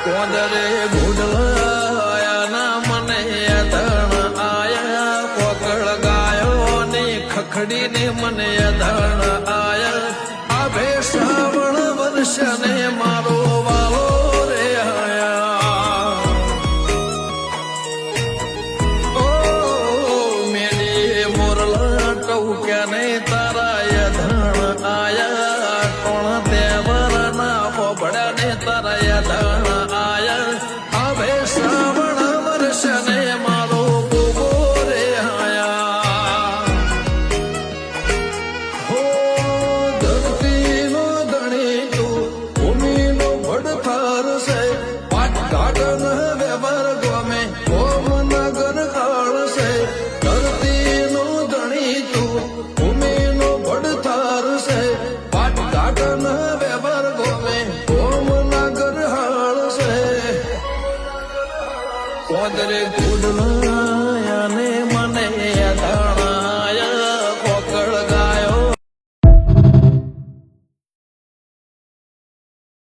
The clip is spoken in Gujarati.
કોદરે ગુડલાયા ના મને ધણ આયા કોકળ ગાયો ને ખખડી ને મને ધણ આયા આ બે શ્રાવણ વર્ષ ને મારો વાલો રે આયા ઓ મેરી મોરલા ટૌક્યા ને તારા ધણ આયા કોણ દેવર ના પોબડા ને તારા ધણ આયા હવે શ્રાવણ વર્ષ ને મારો બોબો રે આયા હો ધરતી નો ધણી તું ભૂમિ નો ભડથાર છે પાટ ઘાટન વ્યવહાર ગમે ગોમનગર કાળ છે ધરતી નો ધણી તું ભૂમિ નો ભડથાર છે પાટ ઘાટન વ્યવહાર ગમે ગોમનગર હાળ છે કોદરે ગુડલાયા ને